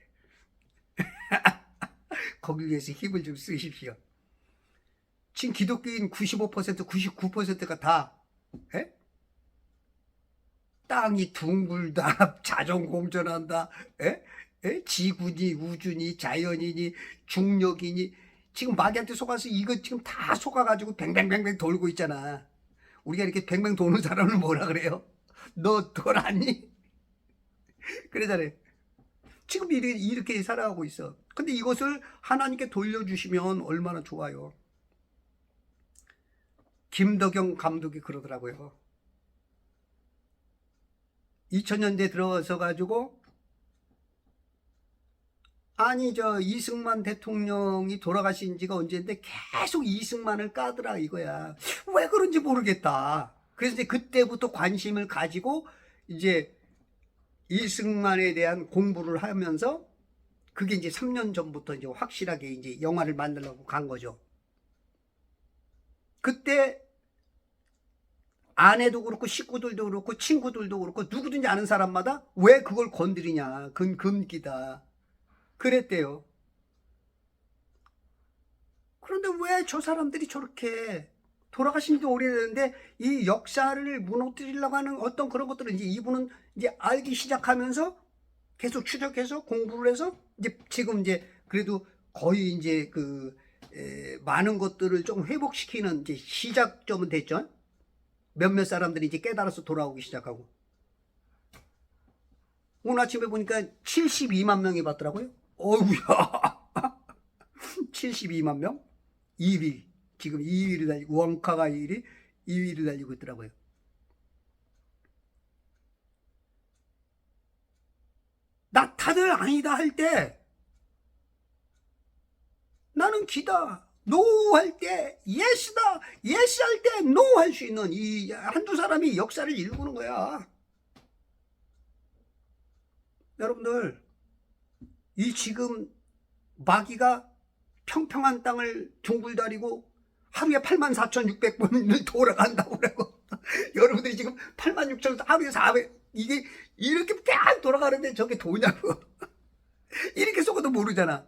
거기 위해서 힘을 좀 쓰십시오. 지금 기독교인 95%, 99%가 다 땅이 둥글다, 자전공전한다, 지구니, 우주니, 자연이니, 중력이니, 지금 마귀한테 속아서 이거 지금 다 속아가지고 뱅뱅뱅뱅 돌고 있잖아. 우리가 이렇게 뱅뱅 도는 사람을 뭐라 그래요? 너 돌았니? 그러잖아요. 지금 이렇게 살아가고 있어. 근데 이것을 하나님께 돌려주시면 얼마나 좋아요. 김덕영 감독이 그러더라고요. 2000년대 들어서 가지고 아니 저 이승만 대통령이 돌아가신 지가 언제인데 계속 이승만을 까더라 이거야. 왜 그런지 모르겠다. 그래서 이제 그때부터 관심을 가지고 이제 이승만에 대한 공부를 하면서 그게 이제 3년 전부터 이제 확실하게 이제 영화를 만들려고 간 거죠. 그때 아내도 그렇고 식구들도 그렇고 친구들도 그렇고 누구든지 아는 사람마다 왜 그걸 건드리냐. 그건 금기다. 그랬대요. 그런데 왜 저 사람들이 저렇게 돌아가신 지 오래됐는데 이 역사를 무너뜨리려고 하는 어떤 그런 것들을 이제 이분은 이제 알기 시작하면서 계속 추적해서 공부를 해서 이제 지금 이제 그래도 거의 이제 그 많은 것들을 좀 회복시키는 이제 시작점은 됐죠. 몇몇 사람들이 이제 깨달아서 돌아오기 시작하고 오늘 아침에 보니까 72만 명이 봤더라고요. 어우야 72만 명? 2위 지금 2위를 달리고 원카가 2위를 달리고 있더라고요. 나 다들 아니다 할 때 나는 기다. 노 할 때 예스다. 예스 할 때 노 할 수 있는 이 한두 사람이 역사를 일구는 거야. 여러분들 이 지금 마귀가 평평한 땅을 둥글다리고 하루에 84,600번을 돌아간다고 그러고 여러분들이 지금 86,000 하루에 400 이게 이렇게 쫙 돌아가는데 저게 도냐고 이렇게 속아도 모르잖아.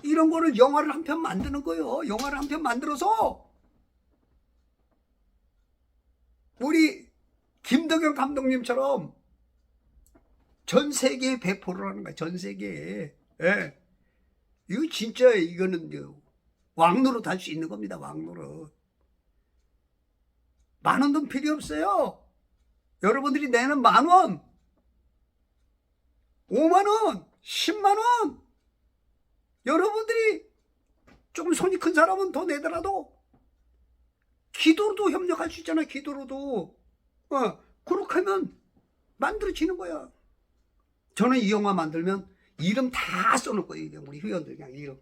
이런 거를 영화를 한 편 만드는 거예요. 영화를 한 편 만들어서 우리 김덕영 감독님처럼 전 세계에 배포를 하는 거야. 전 세계에. 예. 이거 진짜 이거는 왕노릇 할 수 있는 겁니다. 왕노릇. 많은 돈 필요 없어요. 여러분들이 내는 10,000원, 50,000원, 10만원. 여러분들이 조금 손이 큰 사람은 더 내더라도 기도로도 협력할 수 있잖아. 기도로도. 그렇게 하면 만들어지는 거야. 저는 이 영화 만들면 이름 다 써놓을 거예요. 우리 회원들 그냥 이름.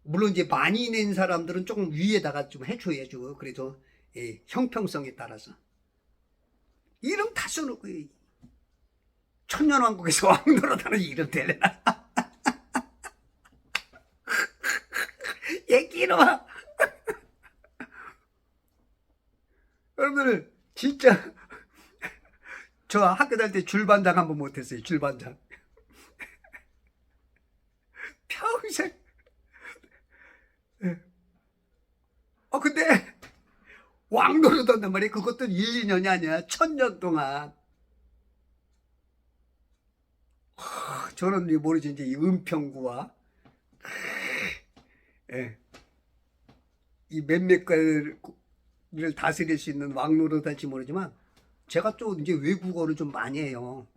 물론 이제 많이 낸 사람들은 조금 위에다가 좀 해줘야죠. 그래도 형평성에 따라서 이름 다 써놓을 거예요. 천년왕국에서 왕노릇하는 이름 대래나. 얘기 이놈아. 여러분들 진짜 저 학교 다닐 때 줄반장 한번 못했어요. 줄반장. 평생. 근데 왕노릇 한단 말이에요. 그것도 1, 2년이 아니야. 1000년 동안. 저는 모르지 이제 이 은평구와 이 몇몇 가를 다스릴 수 있는 왕노릇 할지 모르지만 제가 또 이제 외국어를 좀 많이 해요.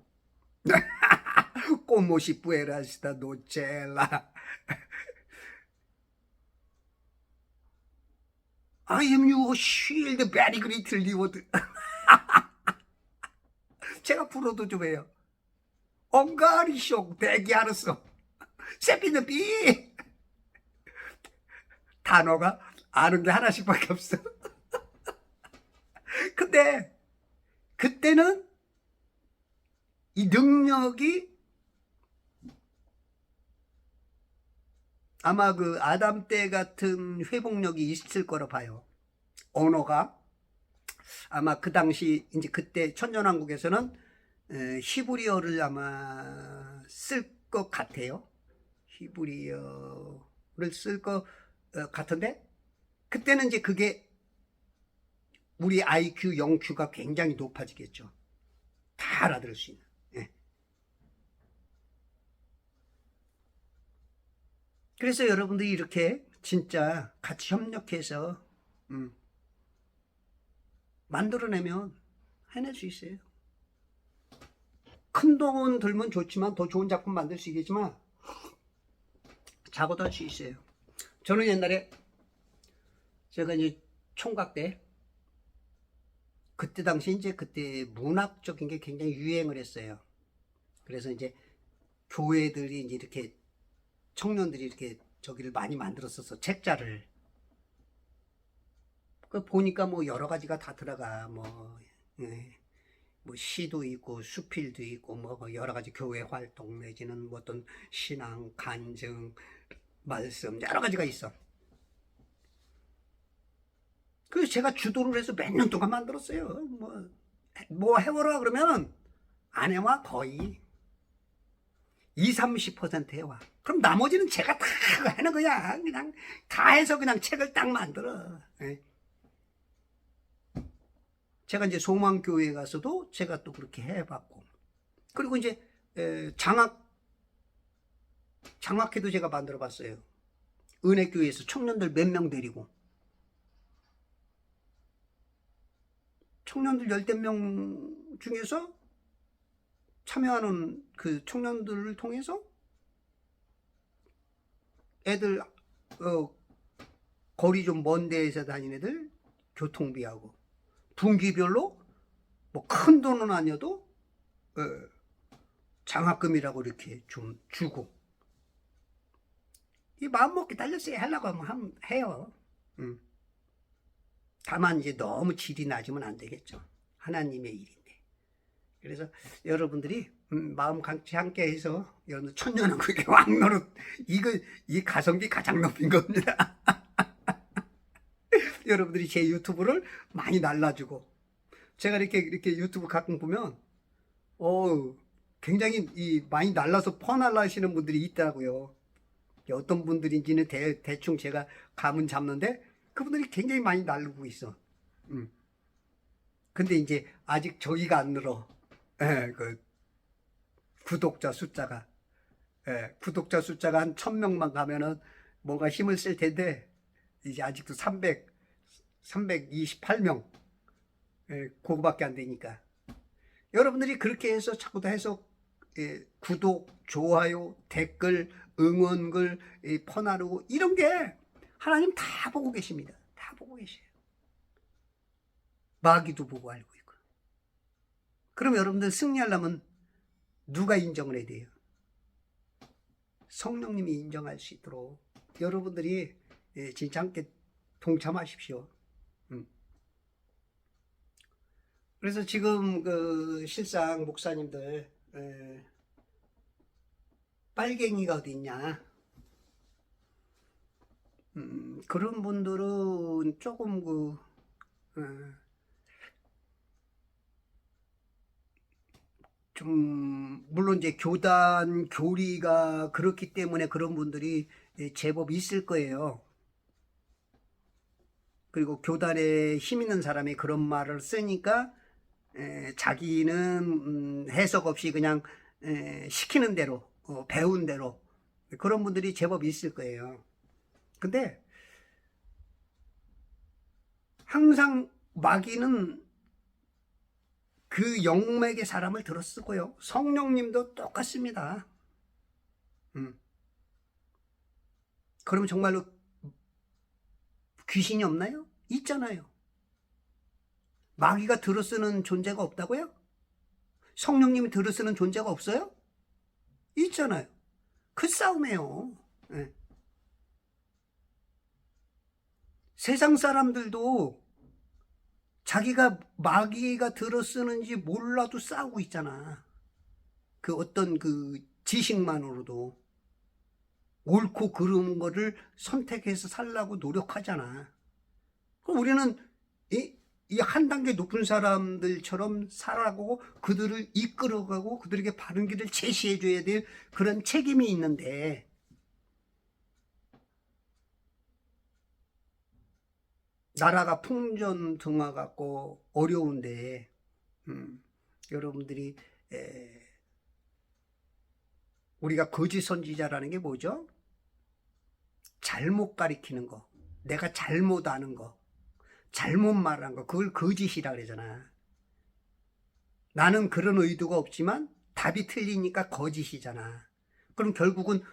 꼬모시 뿌에라시다 노첼라 I am your shield very great reward. 제가 불어도 좀 해요. 엉가리쇼 대기하르소 세피는 비 단어가 아는 게 하나씩밖에 없어. 근데 그때는 이 능력이 아마 그 아담 때 같은 회복력이 있을 거라 봐요. 언어가 아마 그 당시 이제 그때 천년왕국에서는 히브리어를 아마 쓸 것 같아요. 히브리어를 쓸 것 같은데 그때는 이제 그게 우리 IQ, 영Q가 굉장히 높아지겠죠. 다 알아들을 수 있는. 그래서 여러분들이 이렇게 진짜 같이 협력해서 만들어내면 해낼 수 있어요. 큰 돈 들면 좋지만 더 좋은 작품 만들 수 있겠지만 작아도 할 수 있어요. 저는 옛날에 제가 이제 총각 때 그때 당시 이제 그때 문학적인 게 굉장히 유행을 했어요. 그래서 이제 교회들이 이제 이렇게 청년들이 이렇게 저기를 많이 만들었었어. 책자를. 그 보니까 뭐 여러 가지가 다 들어가. 뭐, 예, 뭐 시도 있고 수필도 있고 뭐 여러 가지 교회 활동 내지는 뭐 어떤 신앙, 간증, 말씀 여러 가지가 있어. 그래서 제가 주도를 해서 몇 년 동안 만들었어요. 뭐 해보라 그러면 아내와 거의 20~30% 해와. 그럼 나머지는 제가 다 하는 거야. 그냥 다 해서 그냥 책을 딱 만들어. 예. 제가 이제 소망교회에 가서도 제가 또 그렇게 해봤고, 그리고 이제 장학회도 제가 만들어봤어요. 은혜교회에서 청년들 몇 명 데리고 청년들 10명 중에서 참여하는 그 청년들을 통해서 애들 거리 좀 먼 데에서 다니는 애들 교통비하고 분기별로 뭐 큰 돈은 아니어도 장학금이라고 이렇게 좀 주고, 이 마음먹기 달렸어요. 하려고 하면 해요. 다만 이제 너무 질이 낮으면 안 되겠죠. 하나님의 일인데. 그래서 여러분들이 마음 같이 함께 해서 여러분 천년은 그게 왕노릇, 이 가성비 가장 높인 겁니다. 여러분들이 제 유튜브를 많이 날라주고, 제가 이렇게 유튜브 가끔 보면 굉장히 많이 날라서 퍼날라 하시는 분들이 있더라고요. 어떤 분들인지는 대충 제가 감은 잡는데 그분들이 굉장히 많이 날르고 있어. 근데 이제 아직 저기가 안 늘어. 그 구독자 숫자가 한 1000명만 가면은 뭔가 힘을 쓸 텐데, 이제 아직도 328명 그거밖에 안 되니까, 여러분들이 그렇게 해서 자꾸 다 해서 구독, 좋아요, 댓글, 응원글 퍼나르고 이런 게 하나님 다 보고 계십니다. 다 보고 계셔요. 마귀도 보고 알고 있고. 그럼 여러분들 승리하려면 누가 인정을 해야 돼요? 성령님이 인정할 수 있도록 여러분들이 진짜 함께 동참하십시오. 그래서 지금 그 실상 목사님들 빨갱이가 어디 있냐, 그런 분들은 조금 좀 물론 이제 교단 교리가 그렇기 때문에 그런 분들이 제법 있을 거예요. 그리고 교단에 힘 있는 사람이 그런 말을 쓰니까 자기는 해석 없이 그냥 시키는 대로 배운 대로 그런 분들이 제법 있을 거예요. 근데 항상 마귀는 그 영맥의 사람을 들어쓰고요. 성령님도 똑같습니다. 그러면 정말로 귀신이 없나요? 있잖아요. 마귀가 들어쓰는 존재가 없다고요? 성령님이 들어쓰는 존재가 없어요? 있잖아요. 그 싸움이에요. 네. 세상 사람들도 자기가 마귀가 들어쓰는지 몰라도 싸우고 있잖아. 그 어떤 그 지식만으로도 옳고 그른 거를 선택해서 살라고 노력하잖아. 그럼 우리는 이 한 단계 높은 사람들처럼 살아가고 그들을 이끌어가고 그들에게 바른 길을 제시해줘야 될 그런 책임이 있는데, 나라가 풍전등화 같고 어려운데 여러분들이 우리가 거짓 선지자라는 게 뭐죠? 잘못 가리키는 거, 내가 잘못 아는 거, 잘못 말한 거, 그걸 거짓이라 그러잖아. 나는 그런 의도가 없지만 답이 틀리니까 거짓이잖아. 그럼 결국은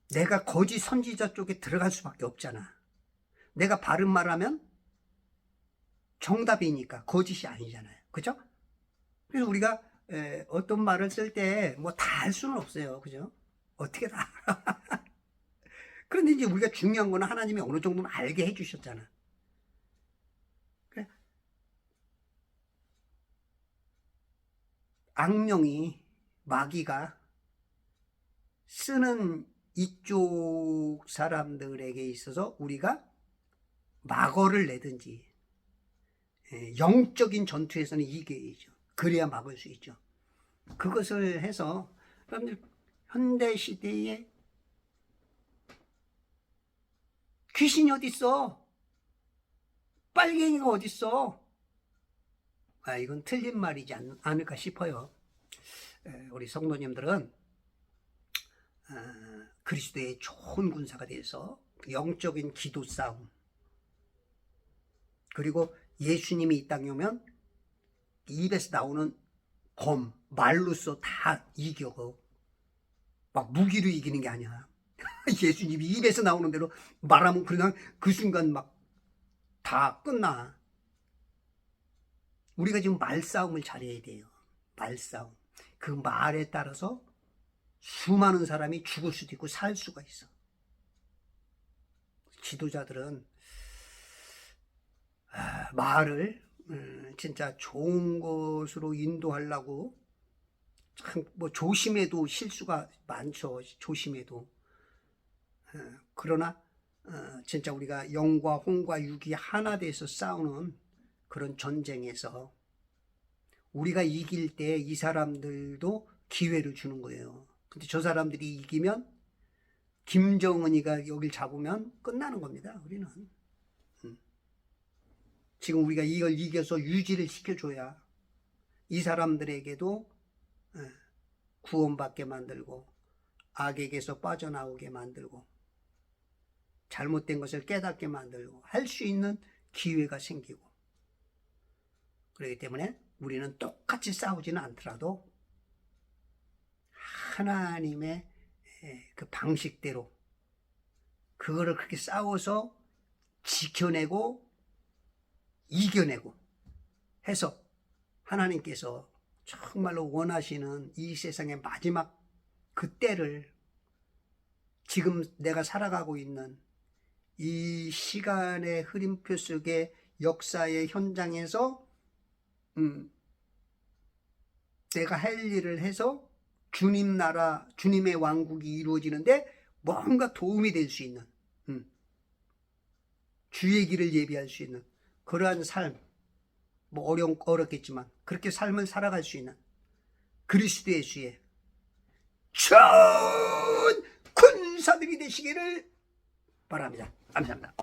내가 거짓 선지자 쪽에 들어갈 수밖에 없잖아. 내가 바른 말하면 정답이니까 거짓이 아니잖아요. 그죠? 그래서 우리가 어떤 말을 쓸 때 뭐 다 할 수는 없어요. 그죠? 어떻게 다 알아? 그런데 이제 우리가 중요한 거는 하나님이 어느 정도는 알게 해주셨잖아. 그래. 악령이, 마귀가 쓰는 이쪽 사람들에게 있어서 우리가 막어를 내든지 영적인 전투에서는 이겨야죠. 그래야 막을 수 있죠. 그것을 해서 여러분들 현대 시대에 귀신이 어딨어? 빨갱이가 어딨어? 이건 틀린 말이지 않을까 싶어요. 우리 성도님들은 그리스도의 좋은 군사가 돼서 영적인 기도 싸움, 그리고 예수님이 이 땅에 오면 입에서 나오는 검, 말로써 다 이겨고 막 무기로 이기는 게 아니야. 예수님이 입에서 나오는 대로 말하면 그냥 그 순간 막 다 끝나. 우리가 지금 말싸움을 잘해야 돼요. 말싸움. 그 말에 따라서 수많은 사람이 죽을 수도 있고 살 수가 있어. 지도자들은 말을 진짜 좋은 것으로 인도하려고 참 뭐 조심해도 실수가 많죠. 조심해도. 그러나 진짜 우리가 영과 혼과 육이 하나 돼서 싸우는 그런 전쟁에서 우리가 이길 때 이 사람들도 기회를 주는 거예요. 근데 저 사람들이 이기면 김정은이가 여길 잡으면 끝나는 겁니다. 우리는. 지금 우리가 이걸 이겨서 유지를 시켜줘야 이 사람들에게도 구원받게 만들고 악에게서 빠져나오게 만들고 잘못된 것을 깨닫게 만들고 할 수 있는 기회가 생기고, 그렇기 때문에 우리는 똑같이 싸우지는 않더라도 하나님의 그 방식대로 그거를 그렇게 싸워서 지켜내고 이겨내고 해서 하나님께서 정말로 원하시는 이 세상의 마지막 그 때를 지금 내가 살아가고 있는 이 시간의 흐름표 속의 역사의 현장에서 내가 할 일을 해서 주님 나라, 주님의 왕국이 이루어지는데 뭔가 도움이 될 수 있는, 주의 길을 예비할 수 있는 그러한 삶, 뭐 어렵겠지만 그렇게 삶을 살아갈 수 있는 그리스도 예수의 전 군사들이 되시기를 바랍니다. 감사합니다.